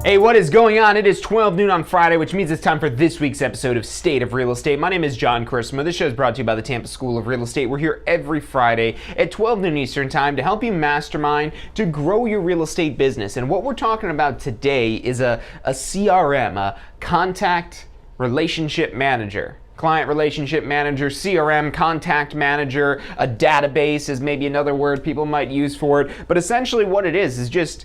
Hey, what is going on? It is 12 noon on Friday, which means it's time for this week's episode of State of Real Estate. My name is John Christma. This show is brought to you by the Tampa School of Real Estate. We're here every Friday at 12 noon Eastern Time to help you mastermind to grow your real estate business. And what we're talking about today is a CRM, a contact relationship manager. Client relationship manager, CRM, contact manager, a database is maybe another word people might use for it. But essentially what it is just,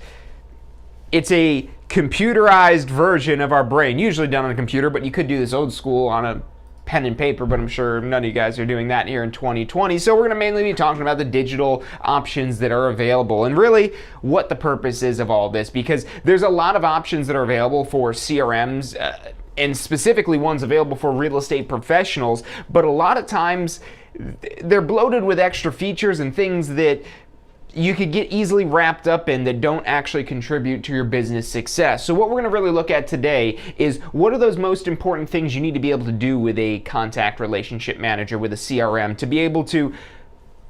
it's a computerized version of our brain, usually done on a computer, but you could do this old school on a pen and paper, but I'm sure none of you guys are doing that here in 2020. So we're going to mainly be talking about the digital options that are available and really what the purpose is of all this, because there's a lot of options that are available for CRMs, and specifically ones available for real estate professionals, but a lot of times they're bloated with extra features and things that you could get easily wrapped up in that don't actually contribute to your business success. So what we're going to really look at today is what are those most important things you need to be able to do with a contact relationship manager, with a CRM, to be able to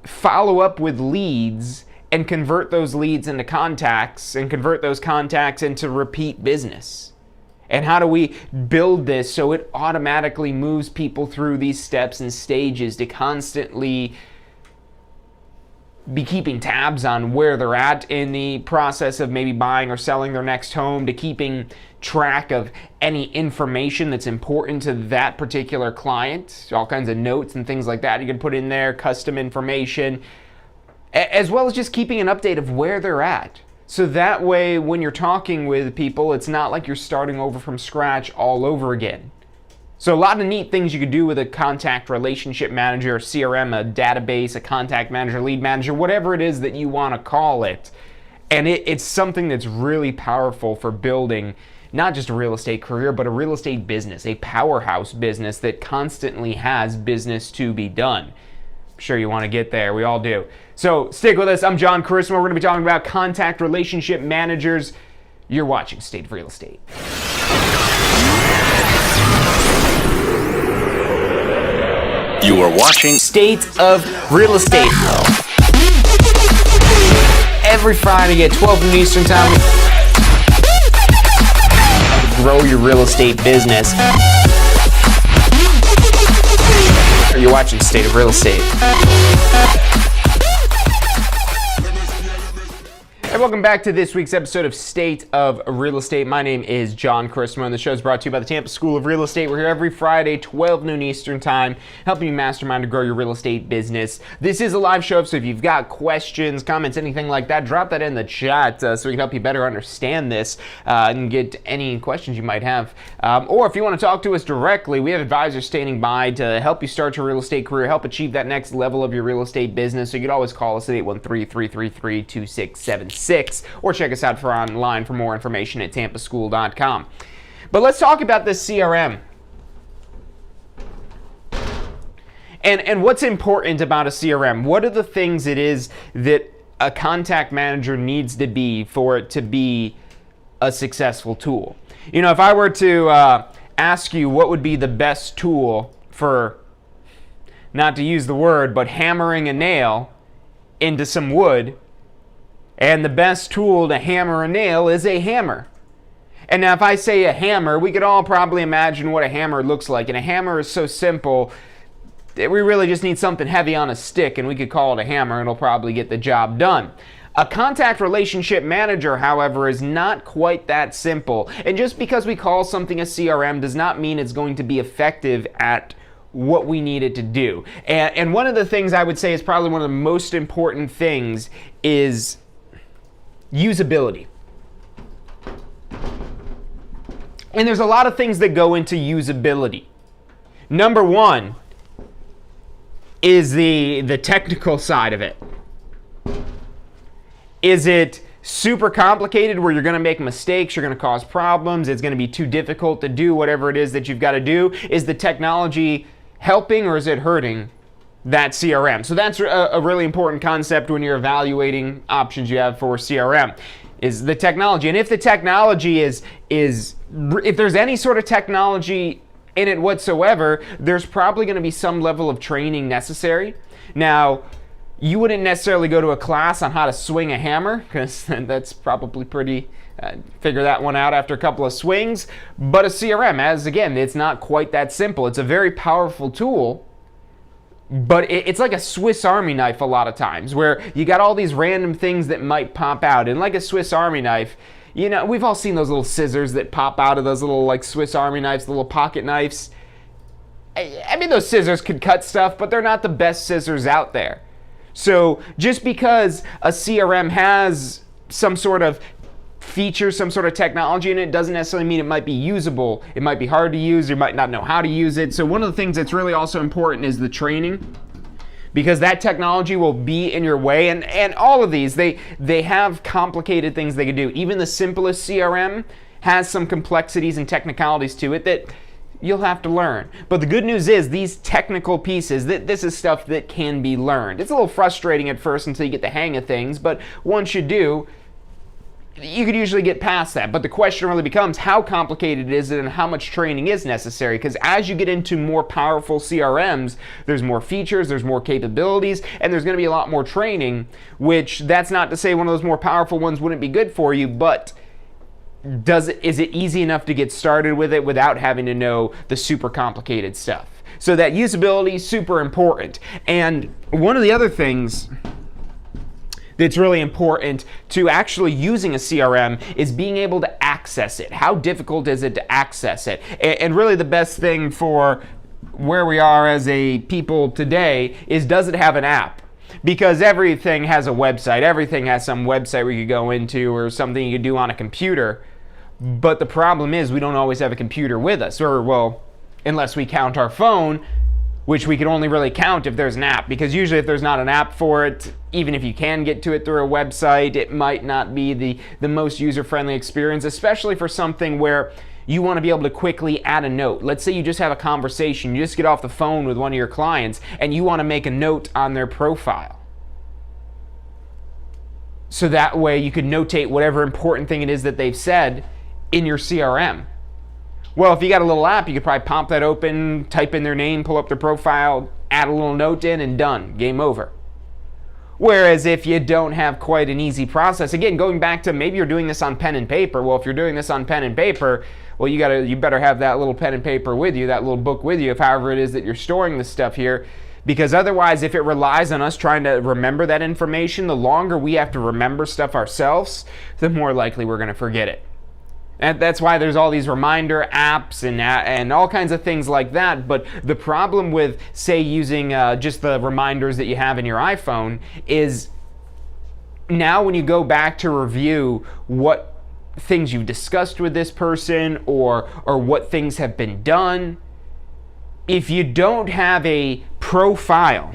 follow up with leads and convert those leads into contacts and convert those contacts into repeat business. And how do we build this so it automatically moves people through these steps and stages to constantly be keeping tabs on where they're at in the process of maybe buying or selling their next home, to keeping track of any information that's important to that particular client, all kinds of notes and things like that you can put in there, custom information, as well as just keeping an update of where they're at. So that way, when you're talking with people, it's not like you're starting over from scratch all over again. So a lot of neat things you could do with a contact relationship manager, a CRM, a database, a contact manager, lead manager, whatever it is that you want to call it. And it's something that's really powerful for building not just a real estate career, but a real estate business, a powerhouse business that constantly has business to be done. I'm sure you want to get there. We all do. So stick with us. I'm John Christma. We're going to be talking about contact relationship managers. You're watching State of Real Estate. You are watching State of Real Estate. Every Friday at 12 noon Eastern Time. Grow your real estate business. You're watching State of Real Estate. Hey, welcome back to this week's episode of State of Real Estate. My name is John Christma, and the show is brought to you by the Tampa School of Real Estate. We're here every Friday, 12 noon Eastern Time, helping you mastermind to grow your real estate business. This is a live show, so if you've got questions, comments, anything like that, drop that in the chat so we can help you better understand this and get any questions you might have. Or if you want to talk to us directly, we have advisors standing by to help you start your real estate career, help achieve that next level of your real estate business. So you can always call us at 813-333-2676. Or check us out online for more information at tampaschool.com. But let's talk about this CRM. And what's important about a CRM? What are the things it is that a contact manager needs to be for it to be a successful tool? You know, if I were to ask you what would be the best tool for, not to use the word, but hammering a nail into some wood, and the best tool to hammer a nail is a hammer. And now if I say a hammer, we could all probably imagine what a hammer looks like. And a hammer is so simple that we really just need something heavy on a stick and we could call it a hammer and it'll probably get the job done. A contact relationship manager, however, is not quite that simple. And just because we call something a CRM does not mean it's going to be effective at what we need it to do. And one of the things I would say is probably one of the most important things is usability. And there's a lot of things that go into usability. Number one is the technical side of it. Is it super complicated where you're going to make mistakes, you're going to cause problems, it's going to be too difficult to do whatever it is that you've got to do? Is the technology helping or is it hurting that CRM? So that's a really important concept when you're evaluating options you have for CRM, is the technology. And if the technology if there's any sort of technology in it whatsoever, there's probably going to be some level of training necessary. Now, You wouldn't necessarily go to a class on how to swing a hammer, because that's probably pretty, figure that one out after a couple of swings. But a CRM, as again, it's not quite that simple. It's a very powerful tool, but it's like a Swiss Army knife a lot of times, where you got all these random things that might pop out. And like a Swiss Army knife, you know, we've all seen those little scissors that pop out of those little like Swiss Army knives, the little pocket knives. I mean, those scissors could cut stuff, but they're not the best scissors out there. So just because a CRM has some sort of feature, some sort of technology in it, doesn't necessarily mean it might be usable. It might be hard to use, you might not know how to use it. So one of the things that's really also important is the training, because that technology will be in your way. And all of these, they have complicated things they can do. Even the simplest CRM has some complexities and technicalities to it that you'll have to learn. But the good news is these technical pieces, this is stuff that can be learned. It's a little frustrating at first until you get the hang of things, but once you do, you could usually get past that. But the question really becomes, how complicated is it and how much training is necessary? Because as you get into more powerful CRMs, there's more features, there's more capabilities, and there's going to be a lot more training, which that's not to say one of those more powerful ones wouldn't be good for you, but is it easy enough to get started with it without having to know the super complicated stuff? So that usability is super important. And one of the other things that's really important to actually using a CRM is being able to access it. How difficult is it to access it? And really the best thing for where we are as a people today is, does it have an app? Because everything has a website. Everything has some website where you go into or something you can do on a computer. But the problem is we don't always have a computer with us, or well, unless we count our phone, which we can only really count if there's an app, because usually if there's not an app for it, even if you can get to it through a website, it might not be the most user-friendly experience, especially for something where you want to be able to quickly add a note. Let's say you just have a conversation, you just get off the phone with one of your clients, and you want to make a note on their profile. So that way you can notate whatever important thing it is that they've said in your CRM. Well, if you got a little app, you could probably pop that open, type in their name, pull up their profile, add a little note in, and done. Game over. Whereas if you don't have quite an easy process, again, going back to maybe you're doing this on pen and paper. Well, if you're doing this on pen and paper, well, you better have that little pen and paper with you, that little book with you, if however it is that you're storing this stuff here. Because otherwise, if it relies on us trying to remember that information, the longer we have to remember stuff ourselves, the more likely we're going to forget it. And that's why there's all these reminder apps and all kinds of things like that. But the problem with, say, using just the reminders that you have in your iPhone is now when you go back to review what things you've discussed with this person or what things have been done, if you don't have a profile,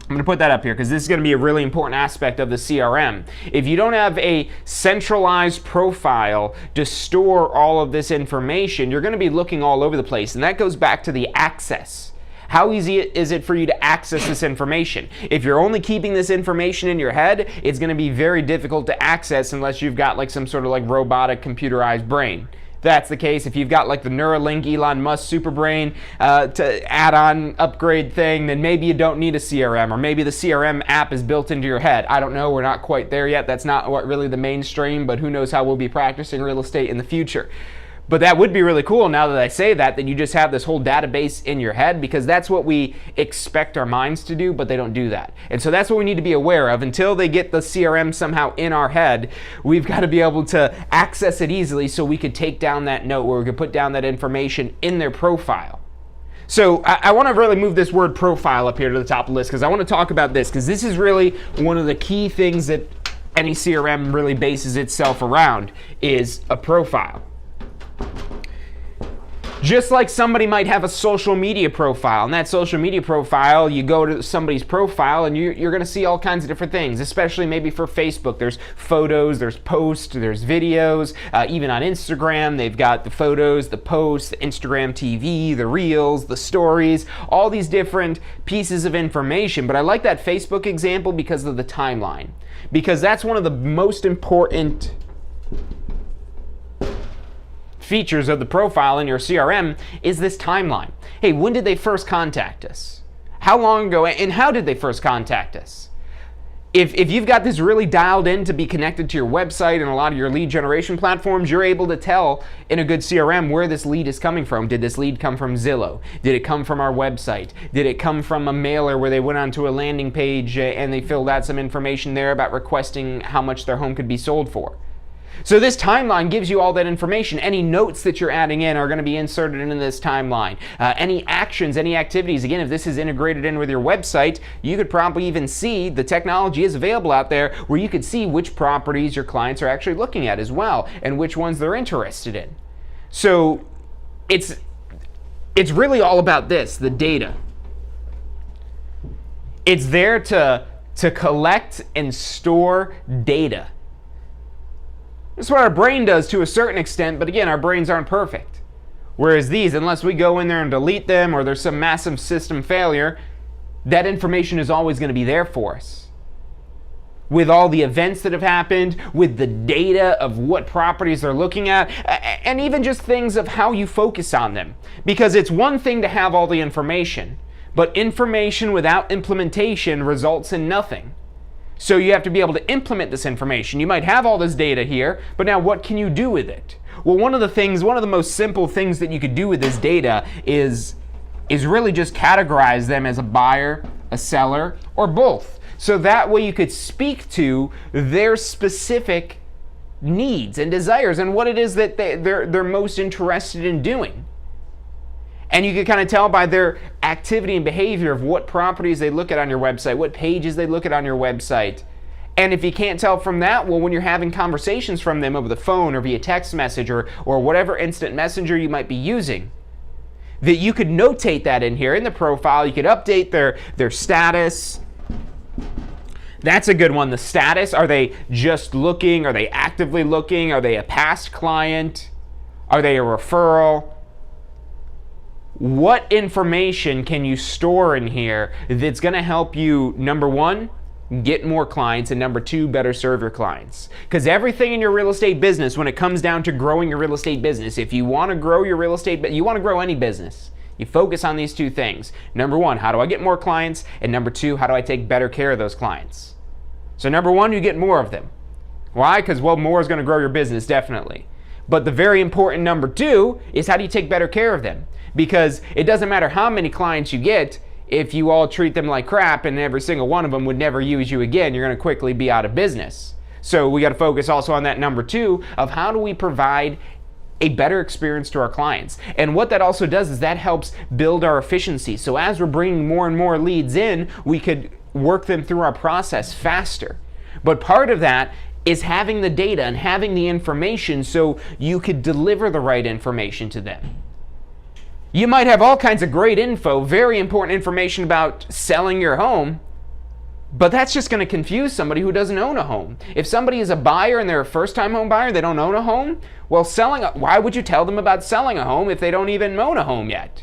I'm going to put that up here because this is going to be a really important aspect of the CRM. If you don't have a centralized profile to store all of this information, you're going to be looking all over the place. And that goes back to the access. How easy is it for you to access this information? If you're only keeping this information in your head, it's going to be very difficult to access unless you've got like some sort of like robotic computerized brain. That's the case. If you've got like the Neuralink Elon Musk super brain to add on upgrade thing, then maybe you don't need a CRM, or maybe the CRM app is built into your head. I don't know. We're not quite there yet. That's not what really the mainstream, but who knows how we'll be practicing real estate in the future. But that would be really cool now that I say that you just have this whole database in your head, because that's what we expect our minds to do, but they don't do that. And so that's what we need to be aware of. Until they get the CRM somehow in our head, we've got to be able to access it easily so we could take down that note, where we could put down that information in their profile. So I want to really move this word profile up here to the top of the list, because I want to talk about this, because this is really one of the key things that any CRM really bases itself around, is a profile. Just like somebody might have a social media profile, and that social media profile, you go to somebody's profile and you're going to see all kinds of different things, especially maybe for Facebook. There's photos, there's posts, there's videos. Even on Instagram, they've got the photos, the posts, the Instagram TV, the reels, the stories, all these different pieces of information. But I like that Facebook example because of the timeline, because that's one of the most important features of the profile in your CRM is this timeline. Hey, when did they first contact us? How long ago, and how did they first contact us? If you've got this really dialed in to be connected to your website and a lot of your lead generation platforms, you're able to tell in a good CRM where this lead is coming from. Did this lead come from Zillow? Did it come from our website? Did it come from a mailer where they went onto a landing page and they filled out some information there about requesting how much their home could be sold for? So this timeline gives you all that information. Any notes that you're adding in are going to be inserted into this timeline. Any actions, any activities, again, if this is integrated in with your website, you could probably even see, the technology is available out there where you could see which properties your clients are actually looking at as well and which ones they're interested in. So it's really all about this, the data. It's there to collect and store data. That's what our brain does to a certain extent, but again, our brains aren't perfect. Whereas these, unless we go in there and delete them or there's some massive system failure, that information is always going to be there for us. With all the events that have happened, with the data of what properties they're looking at, and even just things of how you focus on them. Because it's one thing to have all the information, but information without implementation results in nothing. So you have to be able to implement this information. You might have all this data here, but now what can you do with it? Well, one of the most simple things that you could do with this data is really just categorize them as a buyer, a seller, or both. So that way you could speak to their specific needs and desires and what it is that they're most interested in doing. And you can kind of tell by their activity and behavior of what properties they look at on your website, what pages they look at on your website. And if you can't tell from that, well, when you're having conversations from them over the phone or via text message or whatever instant messenger you might be using, that you could notate that in here in the profile. You could update their status. That's a good one. The status. Are they just looking? Are they actively looking? Are they a past client? Are they a referral? What information can you store in here that's going to help you, number one, get more clients, and number two, better serve your clients? Because everything in your real estate business, when it comes down to growing your real estate business, if you want to grow your real estate, you want to grow any business, you focus on these two things. Number one, how do I get more clients? And number two, how do I take better care of those clients? So number one, you get more of them. Why? Because, well, more is going to grow your business, definitely. But the very important number two is how do you take better care of them? Because it doesn't matter how many clients you get, if you all treat them like crap and every single one of them would never use you again, you're going to quickly be out of business. So we got to focus also on that number two of how do we provide a better experience to our clients. And what that also does is that helps build our efficiency. So as we're bringing more and more leads in, we could work them through our process faster. But part of that is having the data and having the information so you could deliver the right information to them. You might have all kinds of great info, very important information about selling your home, but that's just going to confuse somebody who doesn't own a home. If somebody is a buyer and they're a first-time home buyer, they don't own a home, well, why would you tell them about selling a home if they don't even own a home yet?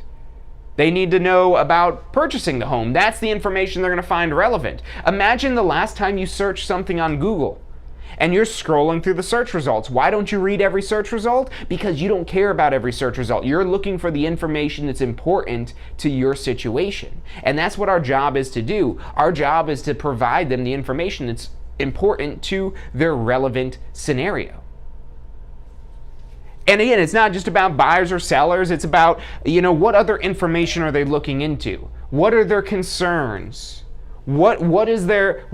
They need to know about purchasing the home. That's the information they're going to find relevant. Imagine the last time you searched something on Google and you're scrolling through the search results. Why don't you read every search result? Because you don't care about every search result. You're looking for the information that's important to your situation. And that's what our job is to do. Our job is to provide them the information that's important to their relevant scenario. And again, it's not just about buyers or sellers. It's about, what other information are they looking into? What are their concerns? What is their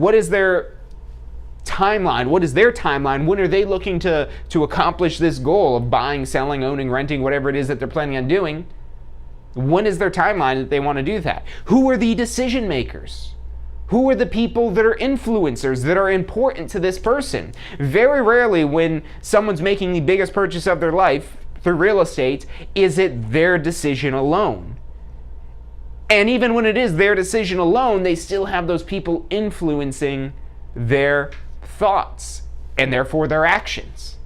timeline? What is their timeline? When are they looking to accomplish this goal of buying, selling, owning, renting, whatever it is that they're planning on doing? When is their timeline that they want to do that? Who are the decision makers? Who are the people that are influencers that are important to this person? Very rarely when someone's making the biggest purchase of their life through real estate, is it their decision alone. And even when it is their decision alone, they still have those people influencing their thoughts and therefore their actions.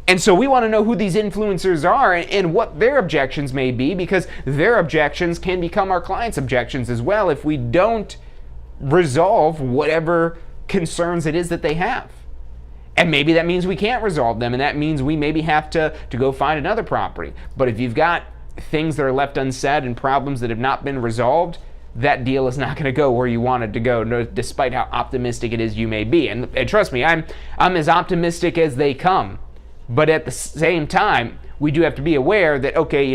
And so we want to know who these influencers are and what their objections may be, because their objections can become our clients' objections as well if we don't resolve whatever concerns it is that they have. And maybe that means we can't resolve them, and that means we maybe have to go find another property. But if you've got things that are left unsaid and problems that have not been resolved, that deal is not going to go where you want it to go, despite how optimistic it is you may be. And trust me, I'm as optimistic as they come. But at the same time, we do have to be aware that, okay,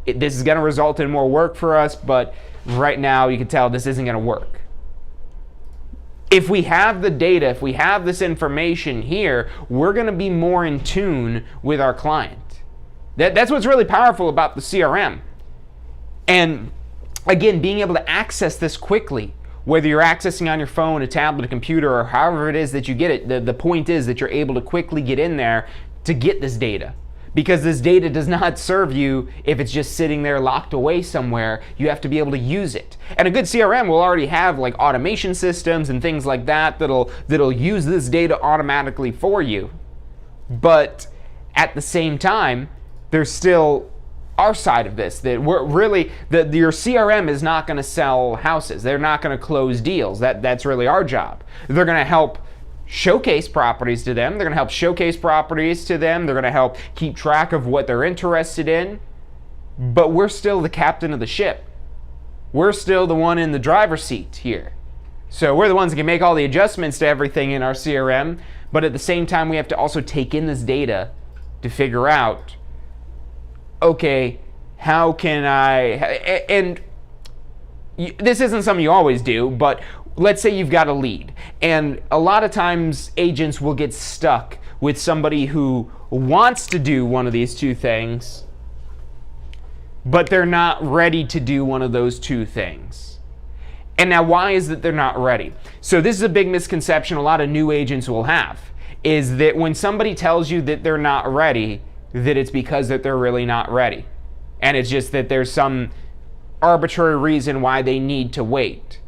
this is going to result in more work for us, but right now you can tell this isn't going to work. If we have the data, if we have this information here, we're going to be more in tune with our client. That's what's really powerful about the CRM. And again, being able to access this quickly, whether you're accessing on your phone, a tablet, a computer, or however it is that you get it, the point is that you're able to quickly get in there to get this data. Because this data does not serve you if it's just sitting there locked away somewhere. You have to be able to use it. And a good CRM will already have like automation systems and things like that that'll use this data automatically for you. But at the same time, there's still our side of this, that we're really, your CRM is not going to sell houses. They're not going to close deals. That's really our job. They're going to help showcase properties to them. They're going to help showcase properties to them. They're going to help keep track of what they're interested in. But we're still the captain of the ship. We're still the one in the driver's seat here. So we're the ones that can make all the adjustments to everything in our CRM. But at the same time, we have to also take in this data to figure out, okay, how can and this isn't something you always do, but let's say you've got a lead, and a lot of times agents will get stuck with somebody who wants to do one of these two things, but they're not ready to do one of those two things. And now, why is it they're not ready? So this is a big misconception a lot of new agents will have, is that when somebody tells you that they're not ready, that it's because that they're really not ready. And it's just that there's some arbitrary reason why they need to wait.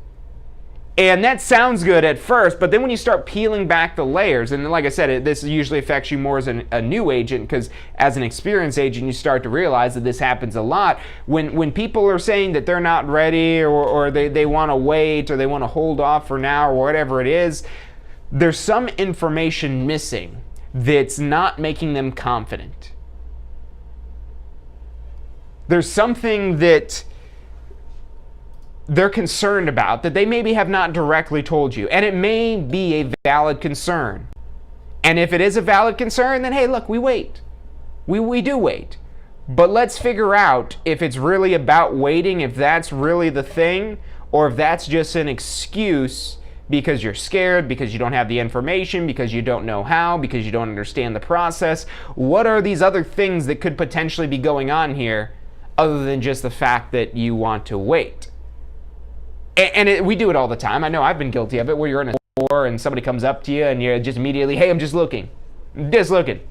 And that sounds good at first, but then when you start peeling back the layers, and like I said, this usually affects you more as a new agent, because as an experienced agent, you start to realize that this happens a lot. When people are saying that they're not ready, or they want to wait, or they want to hold off for now, or whatever it is, there's some information missing that's not making them confident. There's something that they're concerned about that they maybe have not directly told you. And it may be a valid concern. And if it is a valid concern, then hey, look, we wait. We do wait. But let's figure out if it's really about waiting, if that's really the thing, or if that's just an excuse because you're scared, because you don't have the information, because you don't know how, because you don't understand the process. What are these other things that could potentially be going on here other than just the fact that you want to wait? And we do it all the time. I know I've been guilty of it, where you're in a store and somebody comes up to you and you're just immediately, hey, I'm just looking. Just looking.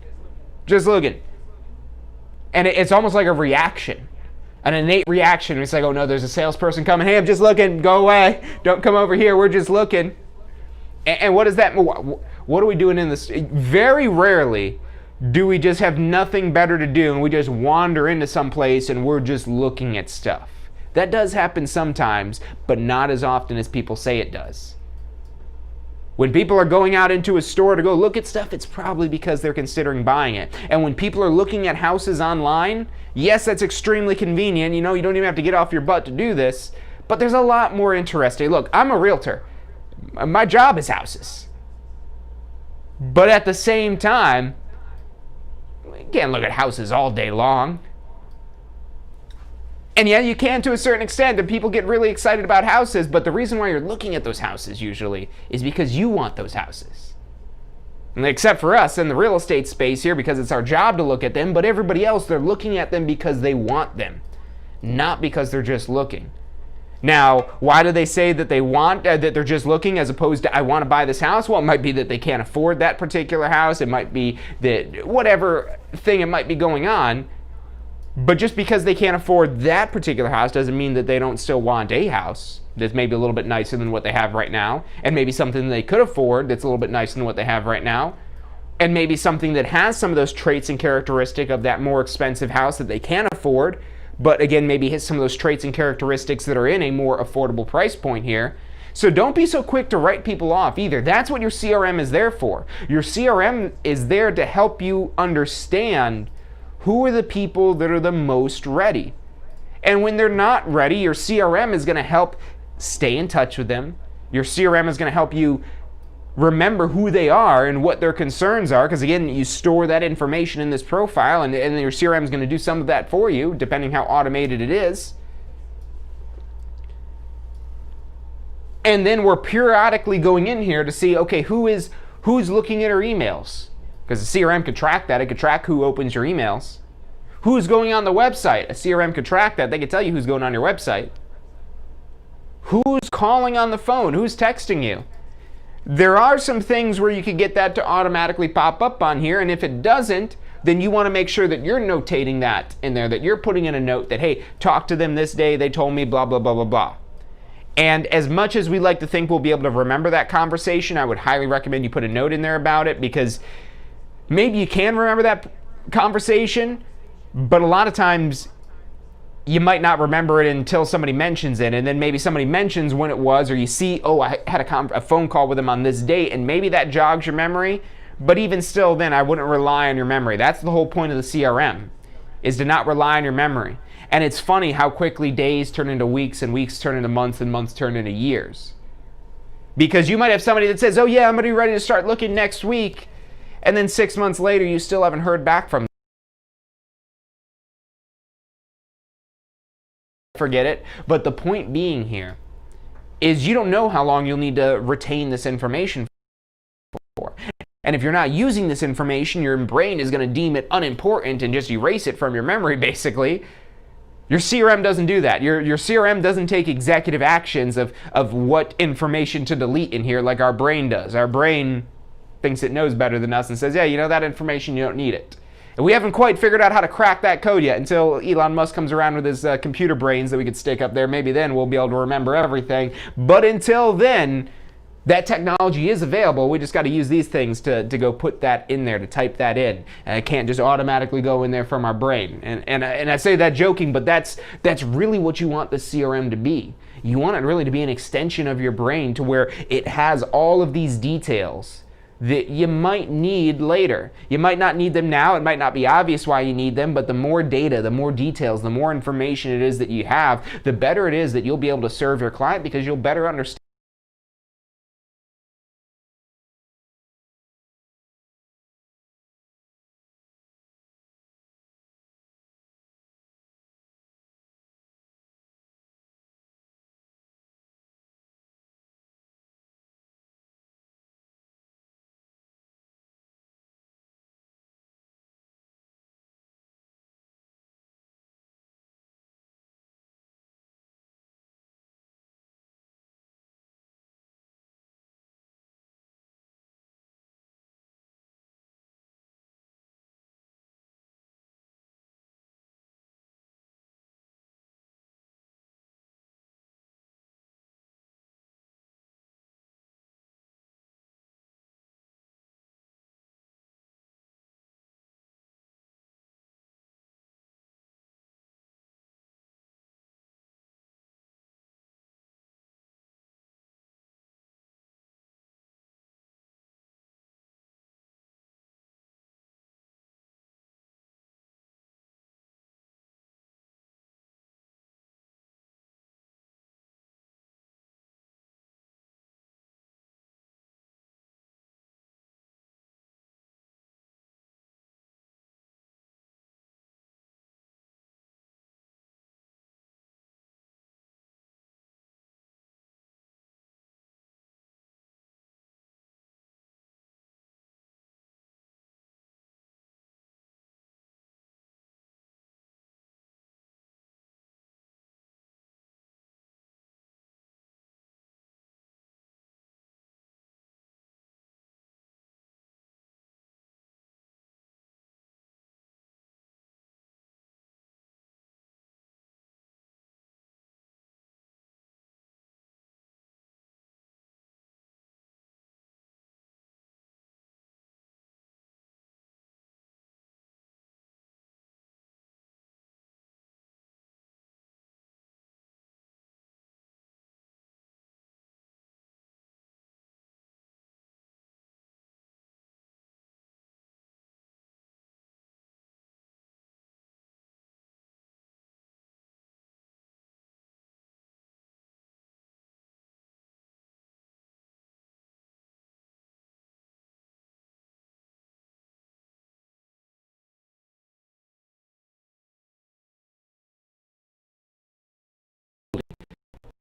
And it's almost like a reaction, an innate reaction. It's like, oh no, there's a salesperson coming. Hey, I'm just looking. Go away. Don't come over here. We're just looking. And what is that? What are we doing in this? Very rarely do we just have nothing better to do and we just wander into some place and we're just looking at stuff. That does happen sometimes, but not as often as people say it does. When people are going out into a store to go look at stuff, it's probably because they're considering buying it. And when people are looking at houses online, yes, that's extremely convenient. You don't even have to get off your butt to do this, but there's a lot more interesting. Look, I'm a realtor. My job is houses. But at the same time, you can't look at houses all day long. And yeah, you can to a certain extent, and people get really excited about houses, but the reason why you're looking at those houses usually is because you want those houses. And except for us in the real estate space here, because it's our job to look at them, but everybody else, they're looking at them because they want them, not because they're just looking. Now, why do they say that they want, that they're just looking as opposed to I want to buy this house? Well, it might be that they can't afford that particular house. It might be that whatever thing it might be going on. But just because they can't afford that particular house doesn't mean that they don't still want a house that's maybe a little bit nicer than what they have right now, and maybe something they could afford that's a little bit nicer than what they have right now, and maybe something that has some of those traits and characteristics of that more expensive house that they can't afford, but again, maybe has some of those traits and characteristics that are in a more affordable price point here. So don't be so quick to write people off either. That's what your CRM is there for. Your CRM is there to help you understand who are the people that are the most ready. And when they're not ready, your CRM is going to help stay in touch with them. Your CRM is going to help you remember who they are and what their concerns are, because again, you store that information in this profile, and your CRM is going to do some of that for you, depending how automated it is. And then we're periodically going in here to see, okay, who's looking at our emails, because the CRM could track that. It could track who opens your emails. Who's going on the website? A CRM could track that. They could tell you who's going on your website. Who's calling on the phone? Who's texting you? There are some things where you could get that to automatically pop up on here, and if it doesn't, then you want to make sure that you're notating that in there, that you're putting in a note that, hey, talk to them this day, they told me blah, blah, blah, blah, blah. And as much as we like to think we'll be able to remember that conversation, I would highly recommend you put a note in there about it, because maybe you can remember that conversation, but a lot of times you might not remember it until somebody mentions it, and then maybe somebody mentions when it was, or you see, oh, I had a phone call with them on this date, and maybe that jogs your memory. But even still, then I wouldn't rely on your memory. That's the whole point of the CRM, is to not rely on your memory. And it's funny how quickly days turn into weeks, and weeks turn into months, and months turn into years. Because you might have somebody that says, oh yeah, I'm going to be ready to start looking next week, and then 6 months later you still haven't heard back from them. Forget it. But the point being here is you don't know how long you'll need to retain this information for. And if you're not using this information, your brain is going to deem it unimportant and just erase it from your memory, basically. Your CRM doesn't do that. Your CRM doesn't take executive actions of what information to delete in here like our brain does. Our brain thinks it knows better than us and says, yeah, you know, that information, you don't need it. And we haven't quite figured out how to crack that code yet until Elon Musk comes around with his computer brains that we could stick up there. Maybe then we'll be able to remember everything. But until then, that technology is available. We just got to use these things to go put that in there, to type that in. And it can't just automatically go in there from our brain. And I say that joking, but that's really what you want the CRM to be. You want it really to be an extension of your brain, to where it has all of these details that you might need later. You might not need them now. It might not be obvious why you need them, but the more data, the more details, the more information it is that you have, the better it is that you'll be able to serve your client, because you'll better understand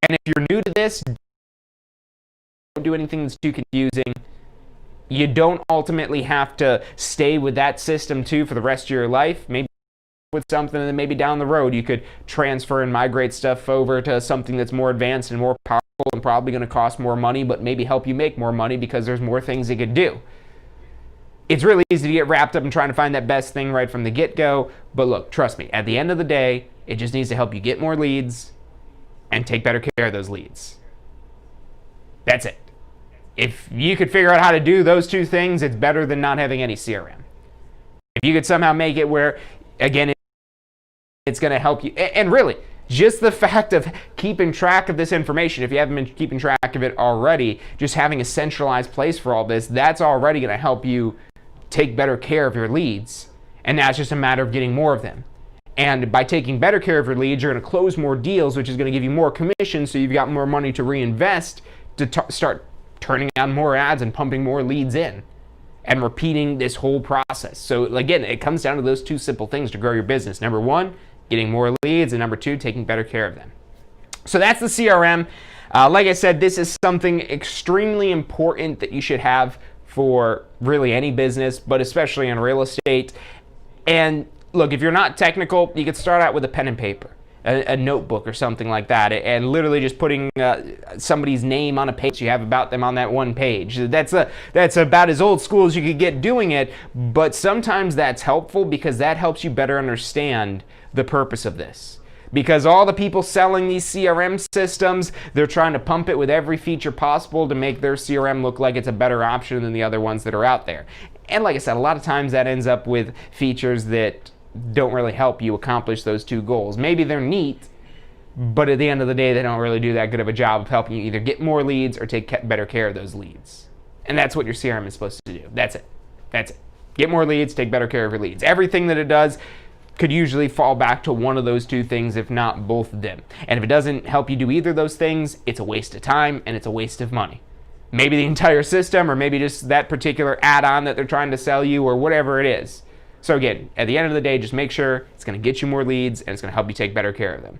And if you're new to this, don't do anything that's too confusing. You don't ultimately have to stay with that system too for the rest of your life. Maybe with something that maybe down the road you could transfer and migrate stuff over to something that's more advanced and more powerful and probably going to cost more money, but maybe help you make more money because there's more things it could do. It's really easy to get wrapped up in trying to find that best thing right from the get-go, but look, trust me, at the end of the day, it just needs to help you get more leads and take better care of those leads. That's it. If you could figure out how to do those two things, it's better than not having any CRM. If you could somehow make it where, again, it's going to help you, and really, just the fact of keeping track of this information, if you haven't been keeping track of it already, just having a centralized place for all this, that's already going to help you take better care of your leads. And now it's just a matter of getting more of them. And by taking better care of your leads, you're going to close more deals, which is going to give you more commission, so you've got more money to reinvest to start turning on more ads and pumping more leads in and repeating this whole process. So again, it comes down to those two simple things to grow your business. Number one, getting more leads, and number two, taking better care of them. So that's the CRM. Like I said, this is something extremely important that you should have for really any business, but especially in real estate. And look, if you're not technical, you could start out with a pen and paper, a notebook or something like that, and literally just putting somebody's name on a page you have about them on that one page. That's about as old school as you could get doing it, but sometimes that's helpful because that helps you better understand the purpose of this. Because all the people selling these CRM systems, they're trying to pump it with every feature possible to make their CRM look like it's a better option than the other ones that are out there. And like I said, a lot of times that ends up with features that don't really help you accomplish those two goals. Maybe they're neat, but at the end of the day, they don't really do that good of a job of helping you either get more leads or take better care of those leads. And that's what your CRM is supposed to do. That's it. That's it. Get more leads, take better care of your leads. Everything that it does could usually fall back to one of those two things, if not both of them. And if it doesn't help you do either of those things, it's a waste of time and it's a waste of money. Maybe the entire system, or maybe just that particular add-on that they're trying to sell you, or whatever it is. So again, at the end of the day, just make sure it's going to get you more leads and it's going to help you take better care of them.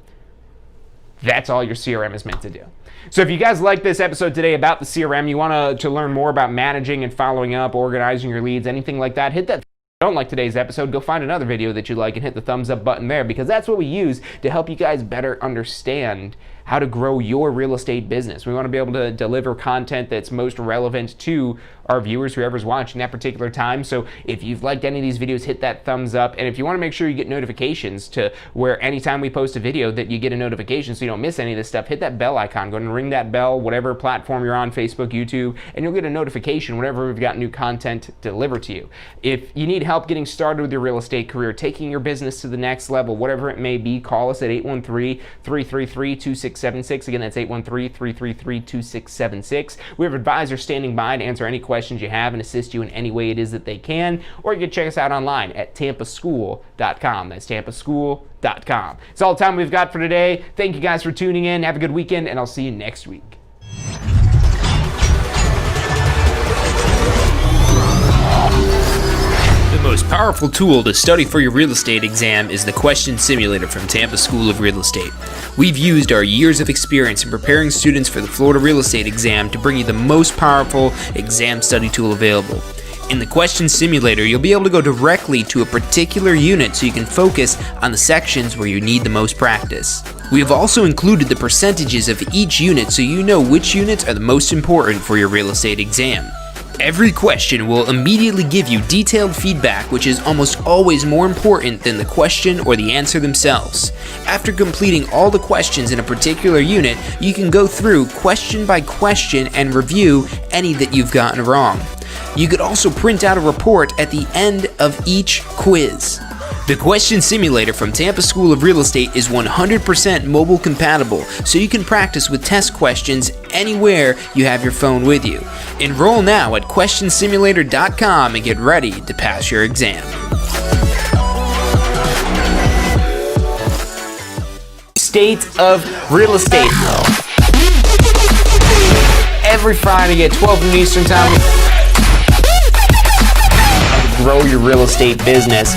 That's all your CRM is meant to do. So if you guys like this episode today about the CRM, you want to learn more about managing and following up, organizing your leads, anything like that, hit that. If you don't like today's episode, go find another video that you like and hit the thumbs up button there, because that's what we use to help you guys better understand how to grow your real estate business. We want to be able to deliver content that's most relevant to our viewers, whoever's watching that particular time. So if you've liked any of these videos, hit that thumbs up. And if you want to make sure you get notifications to where anytime we post a video that you get a notification so you don't miss any of this stuff, hit that bell icon. Go ahead and ring that bell, whatever platform you're on, Facebook, YouTube, and you'll get a notification whenever we've got new content delivered to you. If you need help getting started with your real estate career, taking your business to the next level, whatever it may be, call us at 813-333-2676. Again, that's 813-333-2676. We have advisors standing by to answer any questions you have and assist you in any way it is that they can. Or you can check us out online at tampaschool.com. That's tampaschool.com. It's all the time we've got for today. Thank you guys for tuning in. Have a good weekend, and I'll see you next week. The most powerful tool to study for your real estate exam is the Question Simulator from Tampa School of Real Estate. We've used our years of experience in preparing students for the Florida real estate exam to bring you the most powerful exam study tool available. In the Question Simulator, you'll be able to go directly to a particular unit so you can focus on the sections where you need the most practice. We have also included the percentages of each unit so you know which units are the most important for your real estate exam. Every question will immediately give you detailed feedback, which is almost always more important than the question or the answer themselves. After completing all the questions in a particular unit, you can go through question by question and review any that you've gotten wrong. You could also print out a report at the end of each quiz. The Question Simulator from Tampa School of Real Estate is 100% mobile compatible, so you can practice with test questions anywhere you have your phone with you. Enroll now at questionsimulator.com and get ready to pass your exam. State of Real Estate. Every Friday at 12 noon Eastern Time. Grow your real estate business.